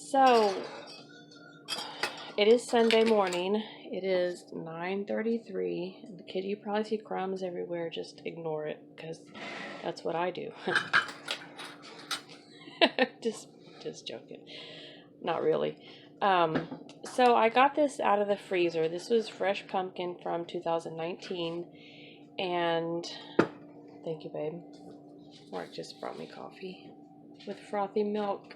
So, it is Sunday morning. It is 9:33. The kid, you probably see crumbs everywhere. Just ignore it, because that's what I do. just joking. Not really. So I got this out of the freezer. This was fresh pumpkin from 2019. And thank you, babe. Mark just brought me coffee with frothy milk.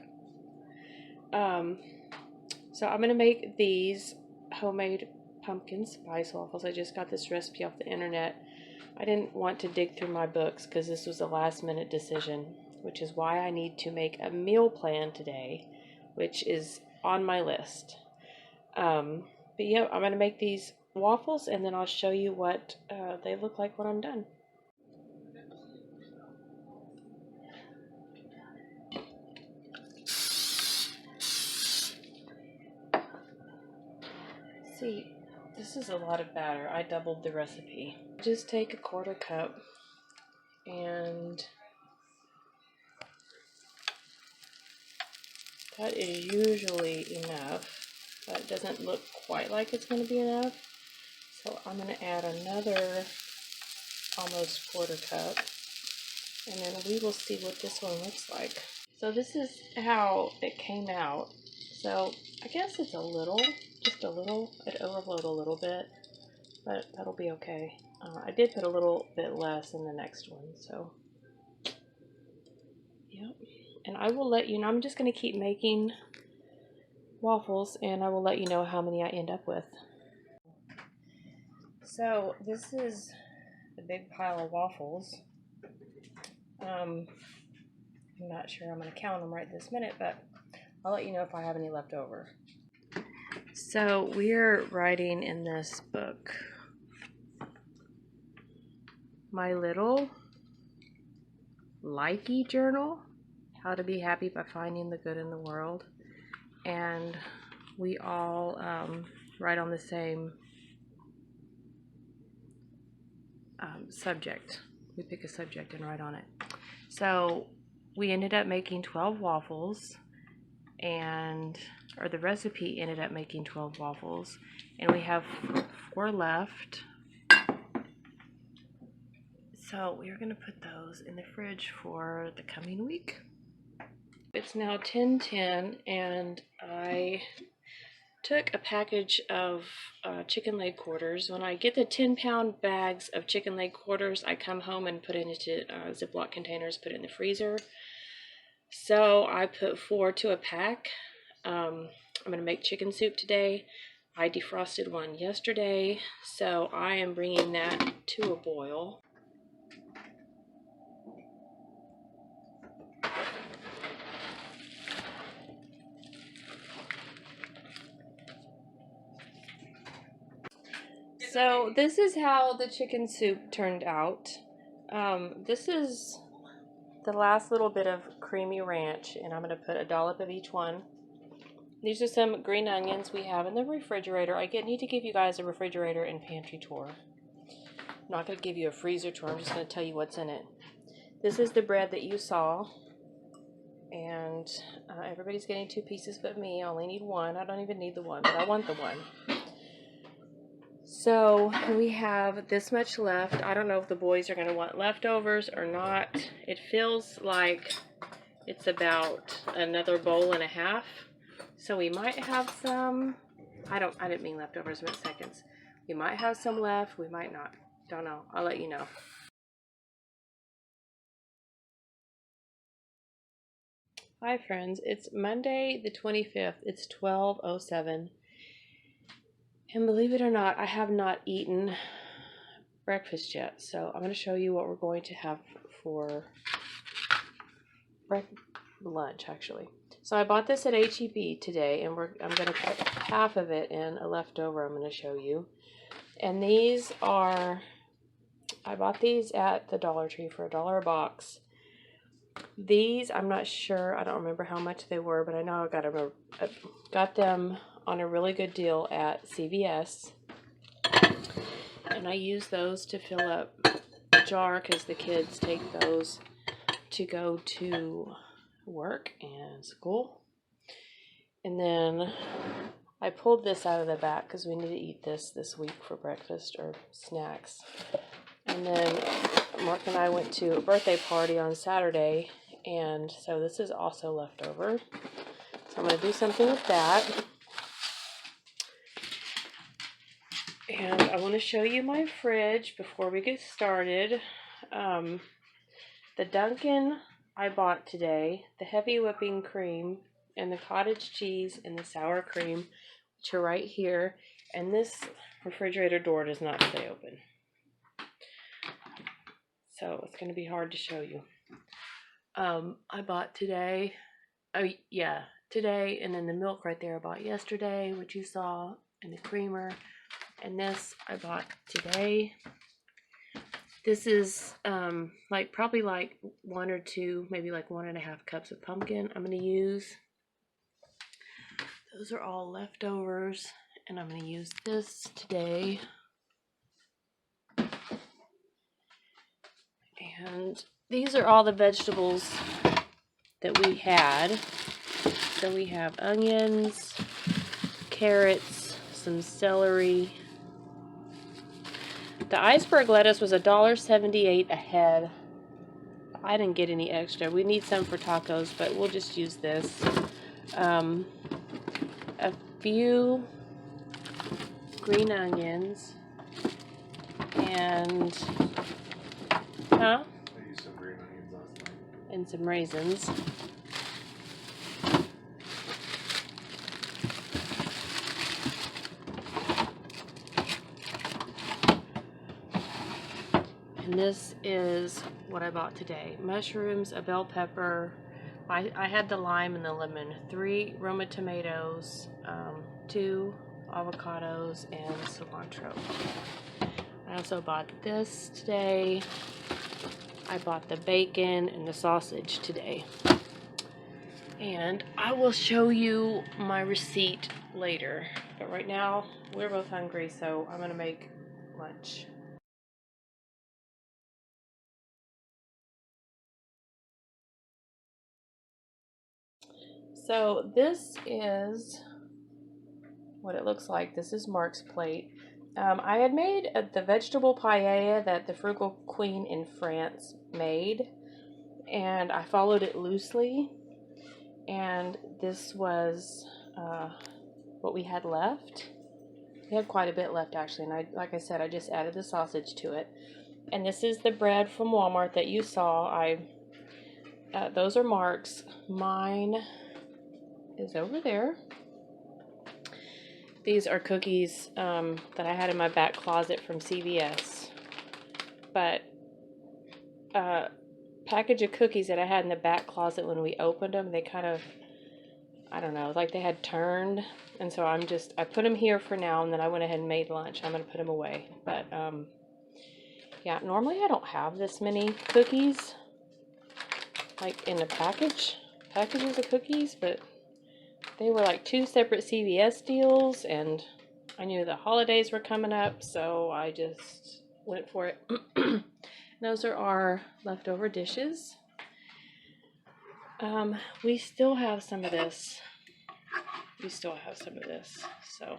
So I'm gonna make these homemade pumpkin spice waffles. I just got this recipe off the internet. I didn't want to dig through my books because this was a last minute decision, which is why I need to make a meal plan today, which is on my list. But yeah, I'm gonna make these waffles and then I'll show you what they look like when I'm done. See, this is a lot of batter. I doubled the recipe. Just take a 1/4 cup and that is usually enough, but it doesn't look quite like it's going to be enough. So I'm going to add another almost 1/4 cup, and then we will see what this one looks like. So this is how it came out. So I guess it's just a little, it overflowed a little bit, but that'll be okay. I did put a little bit less in the next one, so yep. And I will let you know, I'm just going to keep making waffles and I will let you know how many I end up with. So this is the big pile of waffles. I'm not sure I'm going to count them right this minute, but I'll let you know if I have any left over. So we're writing in this book, My Little Likey Journal, How to Be Happy by Finding the Good in the World. And we all write on the same subject. We pick a subject and write on it. So we ended up making 12 waffles, or the recipe ended up making 12 waffles, and we have 4 left. So we're going to put those in the fridge for the coming week. It's now 10:10, and I took a package of chicken leg quarters. When I get the 10-pound bags of chicken leg quarters, I come home and put it into Ziploc containers, put it in the freezer. So I put 4 to a pack. I'm going to make chicken soup today. I defrosted one yesterday, so I am bringing that to a boil. So this is how the chicken soup turned out. This is the last little bit of creamy ranch, and I'm going to put a dollop of each one. These are some green onions we have in the refrigerator. I need to give you guys a refrigerator and pantry tour. I'm not going to give you a freezer tour. I'm just going to tell you what's in it. This is the bread that you saw, and everybody's getting 2 pieces but me. I only need 1. I don't even need the 1, but I want the 1. So we have this much left. I don't know if the boys are going to want leftovers or not. It feels like it's about another bowl and a half. So we might have some. I didn't mean leftovers, I meant seconds. We might have some left. We might not. Don't know. I'll let you know. Hi friends. It's Monday the 25th. It's 12:07. And believe it or not, I have not eaten breakfast yet. So I'm going to show you what we're going to have for lunch actually. So I bought this at HEB today, and I'm going to put half of it in a leftover I'm going to show you. And these are, I bought these at the Dollar Tree for $1 a box. These, I'm not sure, I don't remember how much they were, but I know I got them on a really good deal at CVS. And I use those to fill up a jar because the kids take those to go to work and school. And then I pulled this out of the back because we need to eat this week for breakfast or snacks. And then Mark and I went to a birthday party on Saturday, and so this is also leftover. So I'm going to do something with that. And I want to show you my fridge before we get started. The Dunkin' I bought today, the heavy whipping cream, and the cottage cheese and the sour cream, which are right here. And this refrigerator door does not stay open, so it's going to be hard to show you. I bought today, today, and then the milk right there I bought yesterday, which you saw, and the creamer. And this I bought today. This is probably like 1 or 2, maybe like 1.5 cups of pumpkin I'm going to use. Those are all leftovers, and I'm going to use this today. And these are all the vegetables that we had. So we have onions, carrots, some celery. The iceberg lettuce was $1.78 a head. I didn't get any extra. We need some for tacos, but we'll just use this. A few green onions and I used some green onions last night. And some raisins. And this is what I bought today. Mushrooms, a bell pepper. I had the lime and the lemon. 3 Roma tomatoes, 2 avocados, and cilantro. I also bought this today. I bought the bacon and the sausage today. And I will show you my receipt later. But right now, we're both hungry, so I'm going to make lunch. So this is what it looks like. This is Mark's plate. I had made the vegetable paella that the Frugal Queen in France made, and I followed it loosely, and this was what we had left. We had quite a bit left actually, and like I said, I just added the sausage to it. And this is the bread from Walmart that you saw. Those are Mark's. Mine is over there. These are cookies that I had in my back closet from CVS. But package of cookies that I had in the back closet when we opened them, they kind of, I don't know, like they had turned. And so I put them here for now, and then I went ahead and made lunch. I'm going to put them away. But yeah, normally I don't have this many cookies, like in the packages of cookies, but they were like 2 separate CVS deals, and I knew the holidays were coming up, so I just went for it. Those are our leftover dishes. We still have some of this. So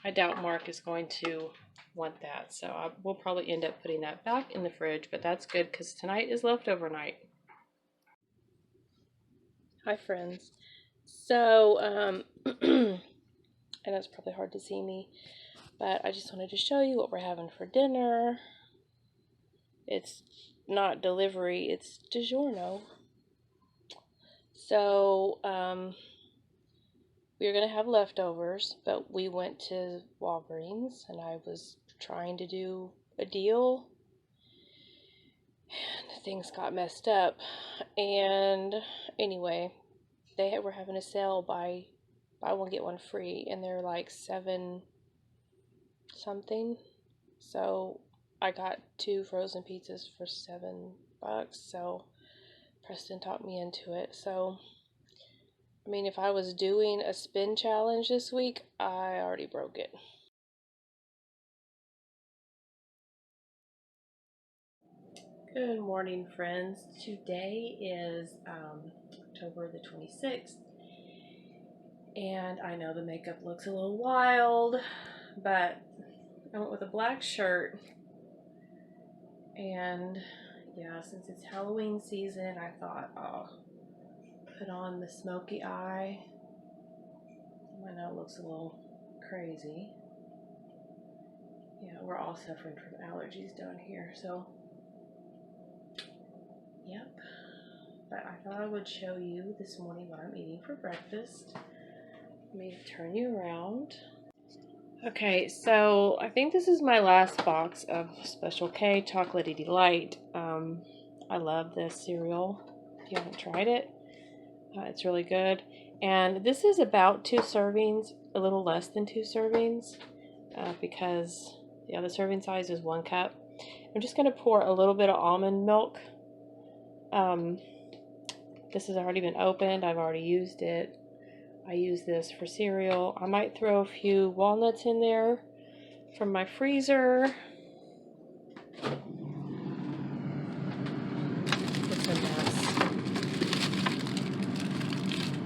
I doubt Mark is going to want that, so we'll probably end up putting that back in the fridge, but that's good because tonight is leftover night. Hi friends. So I know it's probably hard to see me, but I just wanted to show you what we're having for dinner. It's not delivery, it's DiGiorno. So we were going to have leftovers, but we went to Walgreens, and I was trying to do a deal, and things got messed up. And anyway, they were having a sale buy one get one free, and they're like $7 something. So I got 2 frozen pizzas for $7. So Preston talked me into it. So I mean, if I was doing a spin challenge this week, I already broke it. Good morning, friends. Today is October the 26th, and I know the makeup looks a little wild, but I went with a black shirt, and yeah, since it's Halloween season, I thought I'll put on the smoky eye. I know it looks a little crazy. Yeah, we're all suffering from allergies down here, so yep. But I thought I would show you this morning what I'm eating for breakfast. Let me turn you around. Okay, so I think this is my last box of Special K Chocolatey Delight. I love this cereal. If you haven't tried it, it's really good. And this is about 2 servings, a little less than 2 servings, because the serving size is 1 cup. I'm just going to pour a little bit of almond milk. This has already been opened. I've already used it. I use this for cereal. I might throw a few walnuts in there from my freezer. It's a mess.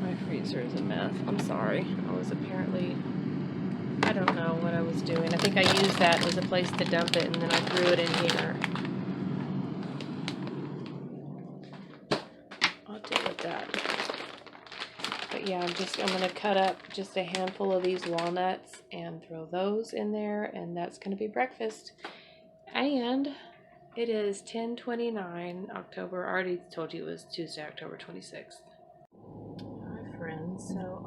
My freezer is a mess. I'm sorry. I don't know what I was doing. I think I used that as a place to dump it, and then I threw it in here. I'll deal with that. But yeah, I'm going to cut up just a handful of these walnuts and throw those in there, and that's going to be breakfast. And it is 10/29 October. I already told you it was Tuesday, October 26th. Hi friends, so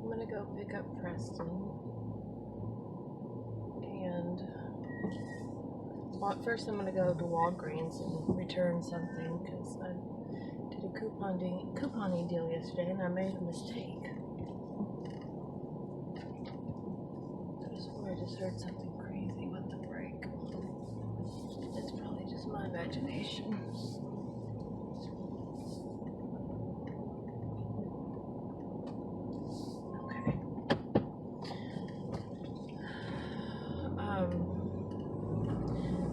I'm going to go pick up Preston, and first I'm going to go to Walgreens and return something, because I did a couponing deal yesterday and I made a mistake. I swear I just heard something crazy with the brake. It's probably just my imagination. Okay.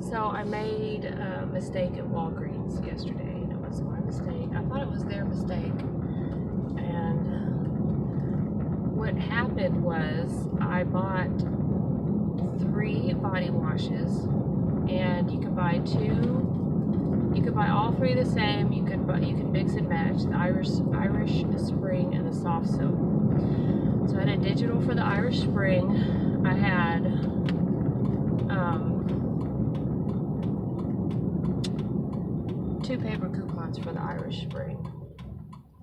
So I made a mistake at Walgreens yesterday, and it was my mistake. I thought it was their mistake. And what happened was I bought 3 body washes, and you can buy 2. You could buy all 3 the same. You can mix and match the Irish Spring and the soft soap. So I had a digital for the Irish Spring. I had 2 paper coupons for the Irish Spring.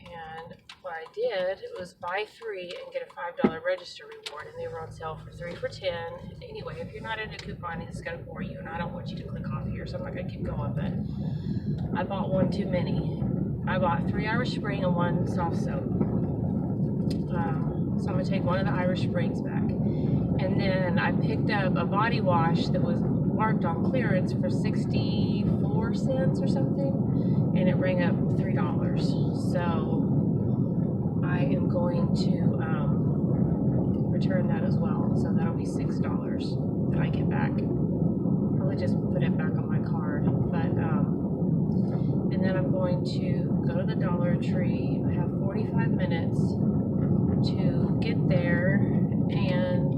And what I did was buy 3 and get a $5 register reward, and they were on sale for 3 for $10. Anyway, if you're not into couponing, it's going to bore you, and I don't want you to click off here, so I'm not going to keep going, but I bought 1 too many. I bought 3 Irish Spring and 1 soft soap. So I'm going to take 1 of the Irish Springs back. And then I picked up a body wash that was marked on clearance for 64 cents or something, and it rang up $3. So I am going to return that as well. So that'll be $6 that I get back. Probably just put it back on my card. But and then I'm going to go to the Dollar Tree. I have 45 minutes to get there and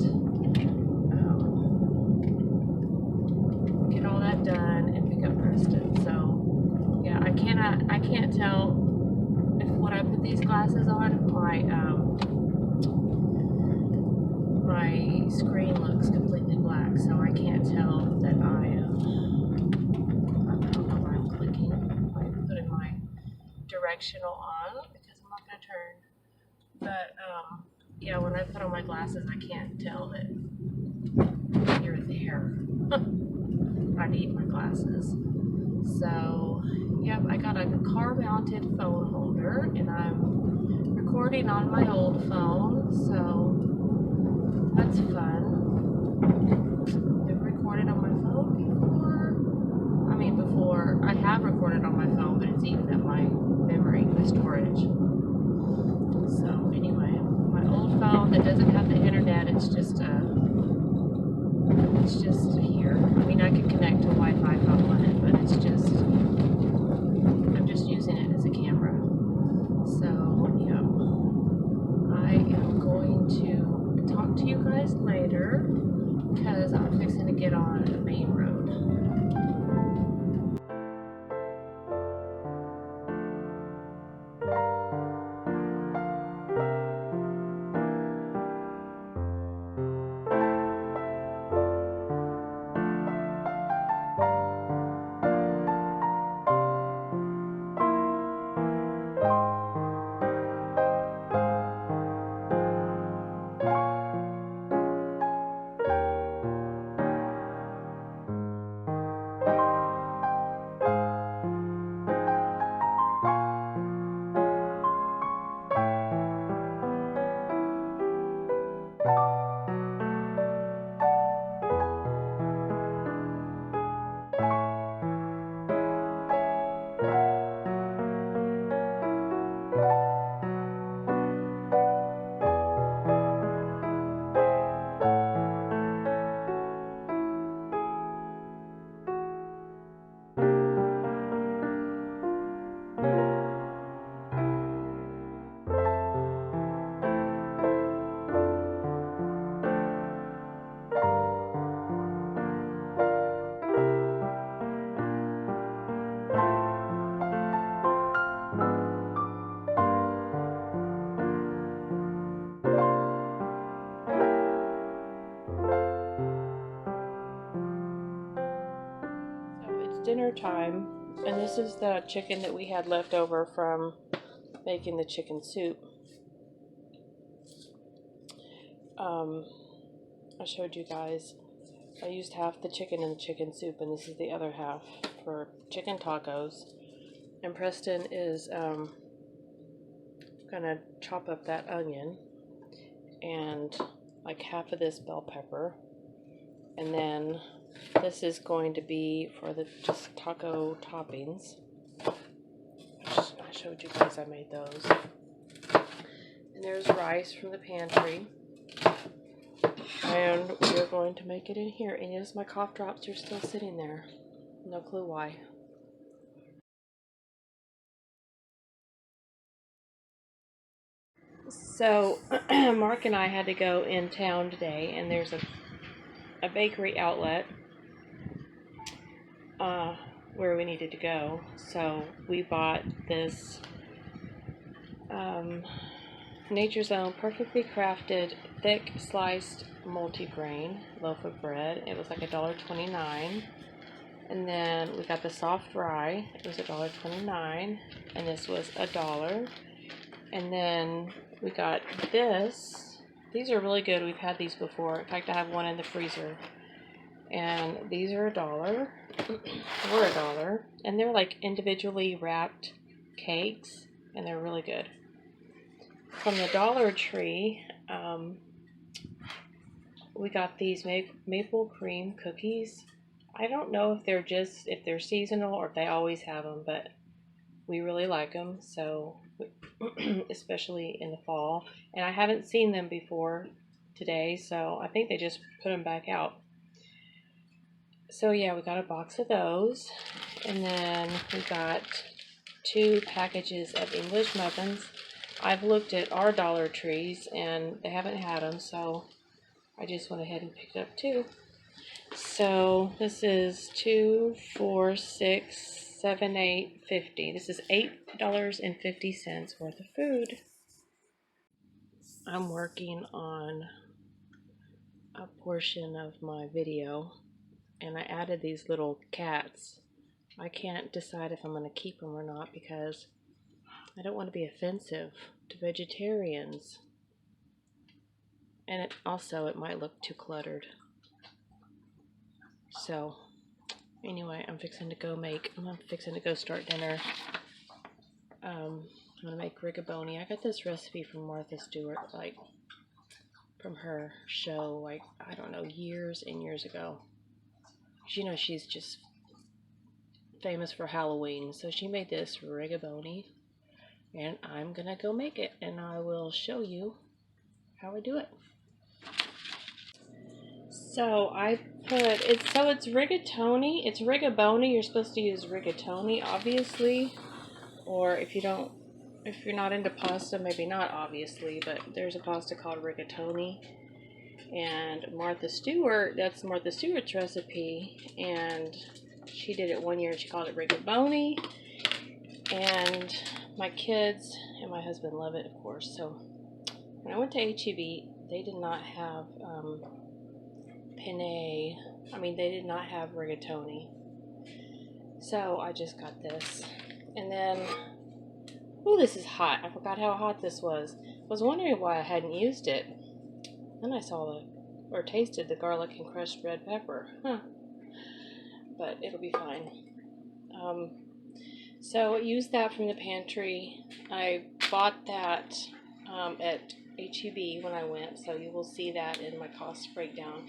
get all that done and pick up Preston. So yeah, I can't tell if when I put these glasses on, my screen looks completely black, so I can't tell that I don't know why I'm clicking. I'm putting my directional on because I'm not going to turn. But yeah, when I put on my glasses, I can't tell that you're there. tried to eat my glasses. So, yep, I got a car-mounted phone holder, and I'm recording on my old phone, so that's fun. I've recorded on my phone before. I mean, before, I have recorded on my phone, but it's eaten up my memory, my storage. So, anyway, my old phone that doesn't have the internet, it's just here. I mean, I could connect to Wi-Fi if I wanted, but it's just, I'm just using it as a camera. So, yeah, I am going to talk to you guys later because I'm fixing to get on the main road. Dinner time, and this is the chicken that we had left over from making the chicken soup. I showed you guys I used half the chicken in the chicken soup, and this is the other half for chicken tacos. And Preston is gonna chop up that onion and like half of this bell pepper, and then this is going to be for the just taco toppings. I showed you guys I made those. And there's rice from the pantry. And we're going to make it in here. And yes, my cough drops are still sitting there. No clue why. So, Mark and I had to go in town today, and there's a bakery outlet where we needed to go. So we bought this Nature's Own perfectly crafted thick sliced multigrain loaf of bread. It was like $1.29. And then we got the soft rye. It was $1.29, and this was $1. And then we got this. These are really good. We've had these before. In fact, I have one in the freezer. And these are $1 or $1. And they're like individually wrapped cakes, and they're really good. From the Dollar Tree, we got these maple cream cookies. I don't know if they're seasonal or if they always have them, but we really like them, so especially in the fall. And I haven't seen them before today, so I think they just put them back out. So yeah, we got a box of those, and then we got 2 packages of English muffins. I've looked at our Dollar Trees and they haven't had them, so I just went ahead and picked up 2. So this is 2, 4, 6, 7, 8, 50. This is $8.50 worth of food. I'm working on a portion of my video, and I added these little cats. I can't decide if I'm going to keep them or not because I don't want to be offensive to vegetarians. And it might look too cluttered. So Anyway, I'm fixing to go start dinner. I'm gonna make rigatoni. I got this recipe from Martha Stewart, like from her show, like I don't know, years and years ago. You know, she's just famous for Halloween, so she made this rigatoni, and I'm gonna go make it, and I will show you how I do it. So I put it. So it's rigatoni. It's rigatoni. You're supposed to use rigatoni, obviously, or if you're not into pasta, maybe not obviously, but there's a pasta called rigatoni. And Martha Stewart, that's Martha Stewart's recipe, and she did it one year and she called it rigatoni. And my kids and my husband love it, of course. So when I went to HEB, they did not have penne. I mean, they did not have rigatoni. So I just got this. And then, oh, this is hot. I forgot how hot this was. I was wondering why I hadn't used it. Then I saw tasted the garlic and crushed red pepper. But it'll be fine. So I used that from the pantry. I bought that at HEB when I went, so you will see that in my cost breakdown.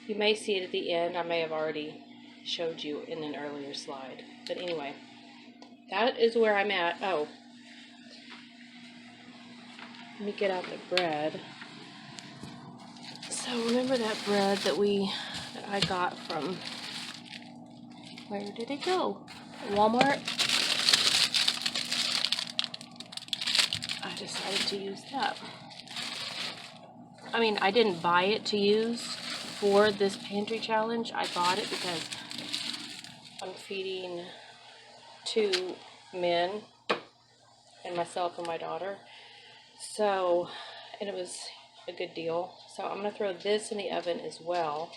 You may see it at the end. I may have already showed you in an earlier slide. But anyway, that is where I'm at. Oh, let me get out the bread. So remember that bread that I got from, where did it go? Walmart? I decided to use that. I mean, I didn't buy it to use for this pantry challenge. I bought it because I'm feeding 2 men and myself and my daughter. So, and it was a good deal. So I'm going to throw this in the oven as well.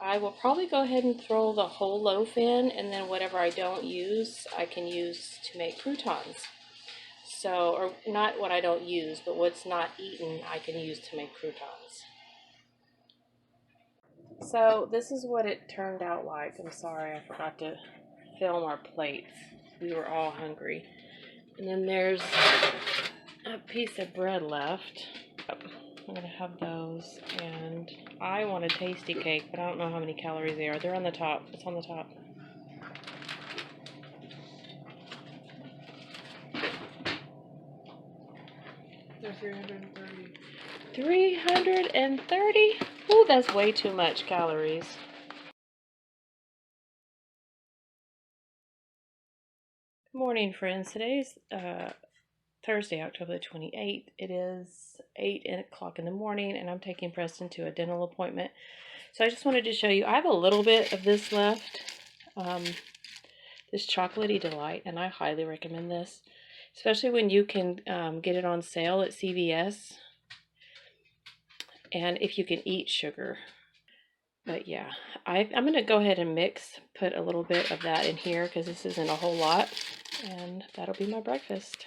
I will probably go ahead and throw the whole loaf in, and then whatever I don't use, I can use to make croutons. So, or not what I don't use, but what's not eaten, I can use to make croutons. So this is what it turned out like. I'm sorry, I forgot to film our plates. We were all hungry. And then there's a piece of bread left. I'm going to have those, and I want a tasty cake, but I don't know how many calories they are. They're on the top. It's on the top. They're 330. 330? Ooh, that's way too much calories. Good morning, friends. Today's Thursday, October the 28th. It is 8 o'clock in the morning, and I'm taking Preston to a dental appointment. So I just wanted to show you, I have a little bit of this left, this Chocolatey Delight, and I highly recommend this, especially when you can get it on sale at CVS, and if you can eat sugar. But yeah, I'm going to go ahead and put a little bit of that in here because this isn't a whole lot, and that'll be my breakfast.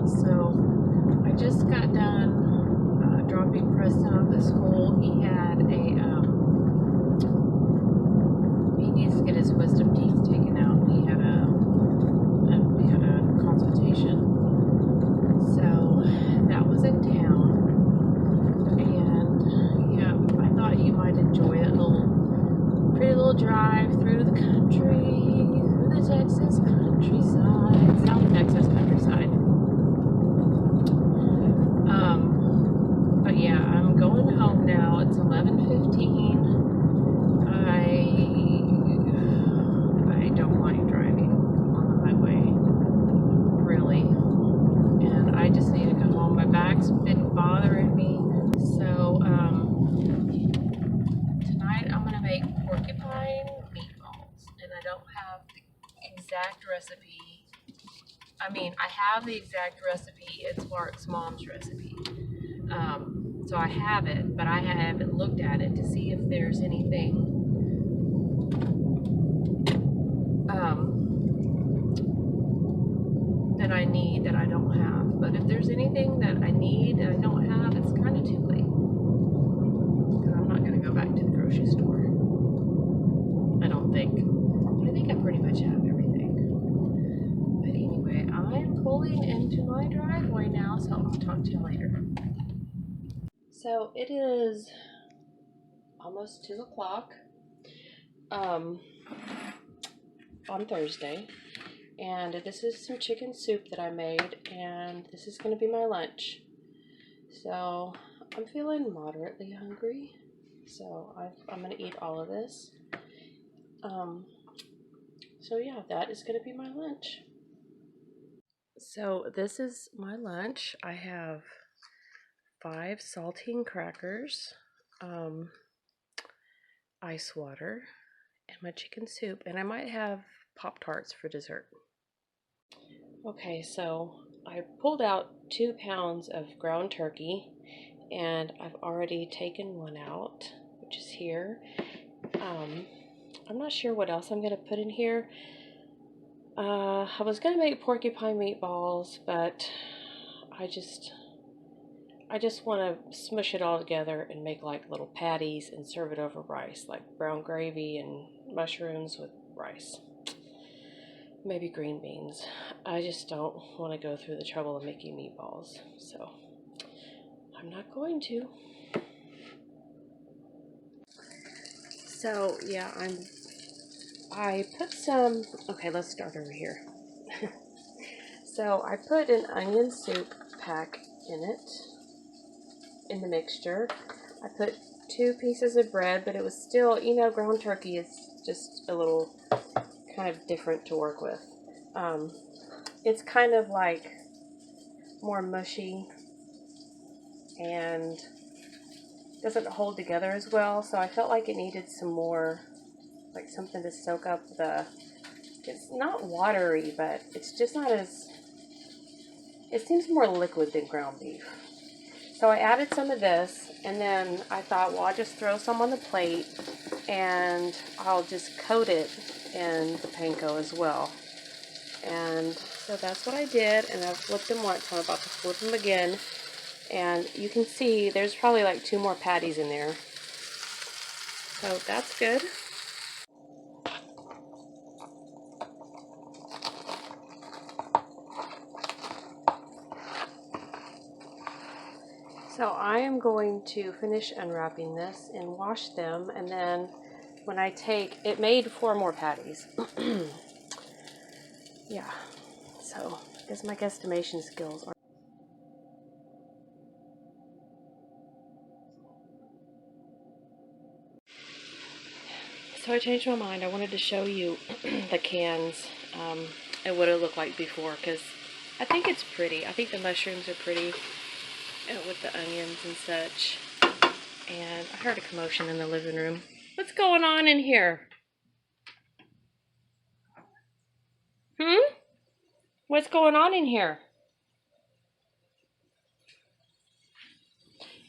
So I just got done dropping Preston off at school. He had he needs to get his wisdom teeth taken out. We had a consultation. So that was in town, and yeah, I thought you might enjoy it. Pretty little drive through the country, through the Texas countryside, South Texas countryside. exact recipe. I mean, I have the exact recipe. It's Mark's mom's recipe. So I have it, but I haven't looked at it to see if there's anything that I need that I don't have. But if there's anything that I need that I don't have, it's kind of too late. Because I'm not going to go back to the grocery store. I don't think. I think I pretty much have everything. But anyway, I'm pulling into my driveway now, so I'll talk to you later. So it is almost 2 o'clock on Thursday, and this is some chicken soup that I made, and this is going to be my lunch. So I'm feeling moderately hungry, so I'm going to eat all of this. So yeah, that is going to be my lunch. So this is my lunch. I have 5 saltine crackers, ice water, and my chicken soup, and I might have Pop-Tarts for dessert. Okay, so I pulled out 2 pounds of ground turkey, and I've already taken one out, which is here. I'm not sure what else I'm going to put in here. I was going to make porcupine meatballs, but I just want to smush it all together and make like little patties and serve it over rice, like brown gravy and mushrooms with rice. Maybe green beans. I just don't want to go through the trouble of making meatballs, so I'm not going to. So yeah, I put some, okay, let's start over here. So I put an onion soup pack in it, in the mixture. I put 2 pieces of bread, but it was still, you know, ground turkey is just a little kind of different to work with. It's kind of like more mushy and doesn't hold together as well, so I felt like it needed some more, like something to soak up the, it's not watery, but it's just not as, it seems more liquid than ground beef. So I added some of this, and then I thought, well, I'll just throw some on the plate, and I'll just coat it in the panko as well. And so that's what I did, and I've flipped them once, so I'm about to flip them again. And you can see there's probably like 2 more patties in there. So that's good. So I am going to finish unwrapping this and wash them, and then when I take, it made 4 more patties. Yeah, so I guess my guesstimation skills are. So I changed my mind. I wanted to show you the cans and what it looked like before, because I think it's pretty. I think the mushrooms are pretty with the onions and such. And I heard a commotion in the living room. What's going on in here? What's going on in here?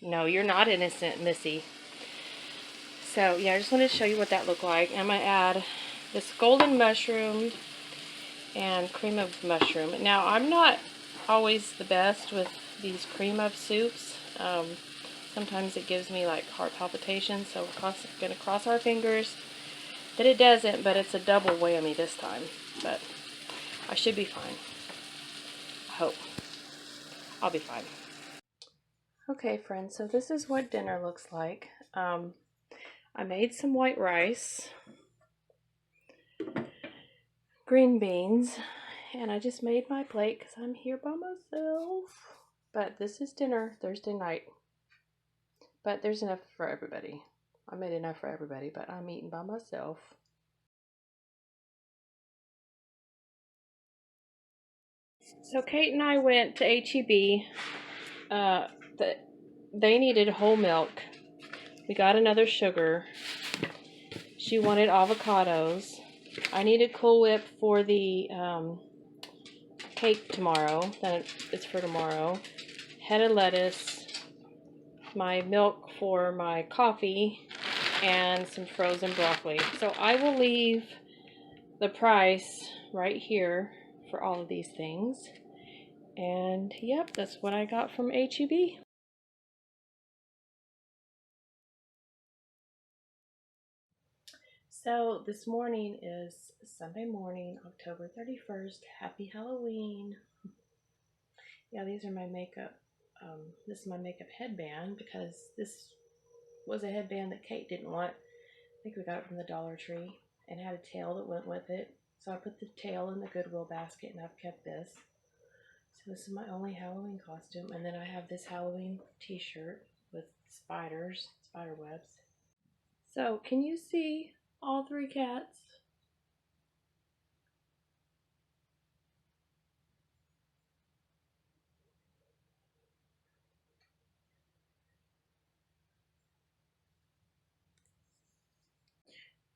No, you're not innocent, Missy. So yeah, I just wanted to show you what that looked like. I'm going to add this golden mushroom and cream of mushroom. Now, I'm not always the best with these cream of soups. Sometimes it gives me like heart palpitations, so we're going to cross our fingers that it doesn't, but it's a double whammy this time. But I should be fine. I hope. I'll be fine. Okay, friends, so this is what dinner looks like. I made some white rice, green beans, and I just made my plate because I'm here by myself. But this is dinner Thursday night. But there's enough for everybody. I made enough for everybody, but I'm eating by myself. So Kate and I went to HEB. They needed whole milk. We got another sugar. She wanted avocados. I need a Cool Whip for the cake tomorrow. Then it's for tomorrow. Head of lettuce, my milk for my coffee, and some frozen broccoli. So I will leave the price right here for all of these things. And yep, that's what I got from HEB. So this morning is Sunday morning, October 31st. Happy Halloween. Yeah, these are my makeup. This is my makeup headband because this was a headband that Kate didn't want. I think we got it from the Dollar Tree and had a tail that went with it. So I put the tail in the Goodwill basket and I've kept this. So this is my only Halloween costume. And then I have this Halloween t-shirt with spiders, spider webs. So can you see all three cats?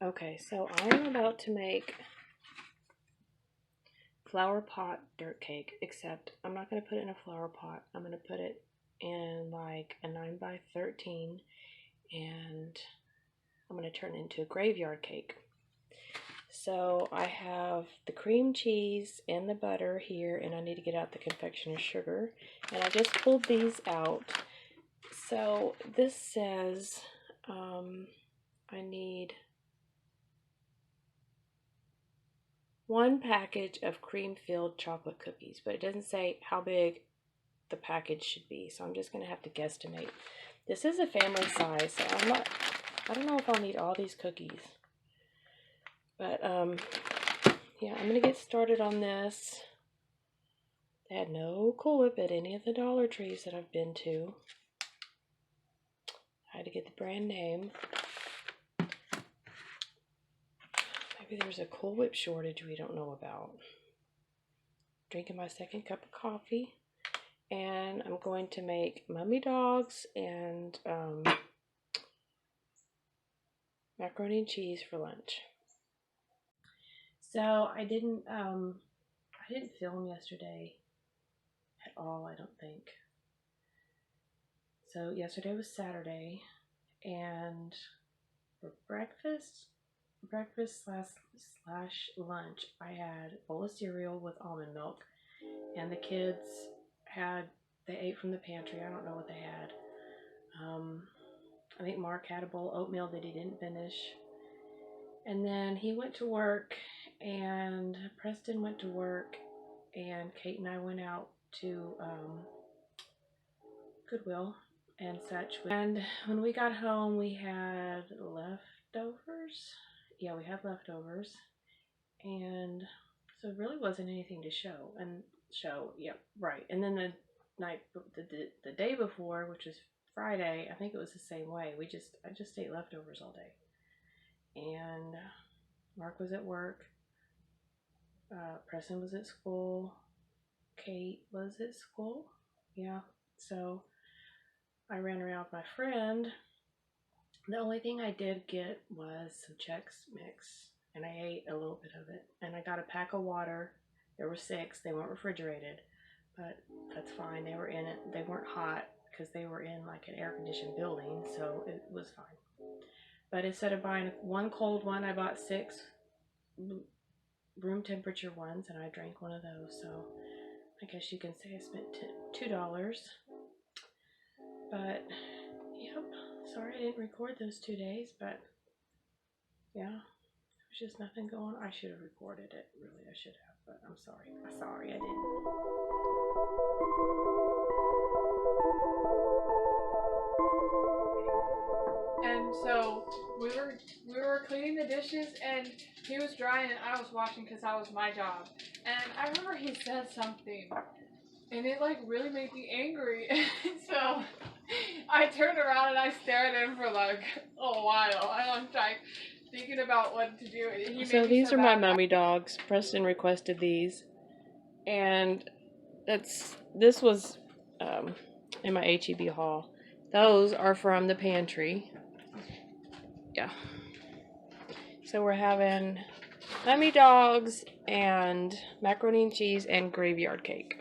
Okay, so I'm about to make flower pot dirt cake, except I'm not going to put it in a flower pot. I'm going to put it in like a 9x13 and I'm going to turn it into a graveyard cake. So I have the cream cheese and the butter here, and I need to get out the confectioner's sugar. And I just pulled these out. So this says I need 1 package of cream-filled chocolate cookies, but it doesn't say how big the package should be, so I'm just going to have to guesstimate. This is a family size, so I don't know if I'll need all these cookies. But, yeah, I'm going to get started on this. They had no Cool Whip at any of the Dollar Trees that I've been to. I had to get the brand name. Maybe there's a Cool Whip shortage we don't know about. Drinking my second cup of coffee. And I'm going to make mummy dogs and macaroni and cheese for lunch. So I didn't film yesterday at all, I don't think. So yesterday was Saturday, and for breakfast slash lunch, I had a bowl of cereal with almond milk, and the kids they ate from the pantry. I don't know what they had. I think Mark had a bowl of oatmeal that he didn't finish. And then he went to work, and Preston went to work, and Kate and I went out to Goodwill and such. And when we got home, we had leftovers. Yeah, we had leftovers. And so it really wasn't anything to show. Yep, right. And then the day before, which was Friday, I think it was the same way. I just ate leftovers all day. And Mark was at work. Preston was at school. Kate was at school. Yeah. So I ran around with my friend. The only thing I did get was some Chex Mix, and I ate a little bit of it. And I got a pack of water. There were 6. They weren't refrigerated, but that's fine. They were in it. They weren't hot because they were in like an air-conditioned building, so it was fine. But instead of buying 1 cold one, I bought 6 room temperature ones, and I drank one of those. So I guess you can say I spent $2. But yep, sorry I didn't record those 2 days, but yeah, there's just nothing going on. I should have recorded it, really, I should have, but I'm sorry. I didn't. And so we were cleaning the dishes, and he was drying and I was washing because that was my job. And I remember he said something, and it like really made me angry. So I turned around and I stared at him for like a while, and I'm like thinking about what to do. And he So made me these so are my bad. mummy dogs. Preston requested these, and this was in my HEB haul. Those are from the pantry. Yeah. So we're having Lemmy dogs and macaroni and cheese and graveyard cake.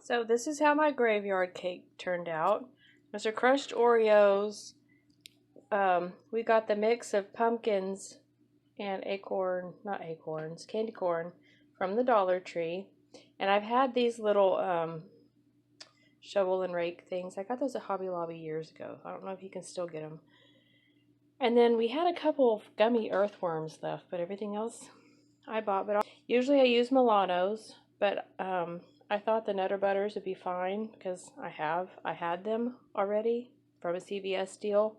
So this is how my graveyard cake turned out. Those are crushed Oreos. We got the mix of pumpkins and candy corn from the Dollar Tree. And I've had these little shovel and rake things. I got those at Hobby Lobby years ago. I don't know if you can still get them. And then we had a couple of gummy earthworms left, but everything else I bought. But usually I use Milanos, but I thought the Nutter Butters would be fine because I had them already from a CVS deal.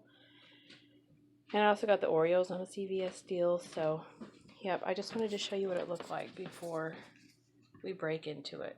And I also got the Oreos on a CVS deal. So, yep, I just wanted to show you what it looked like before we break into it.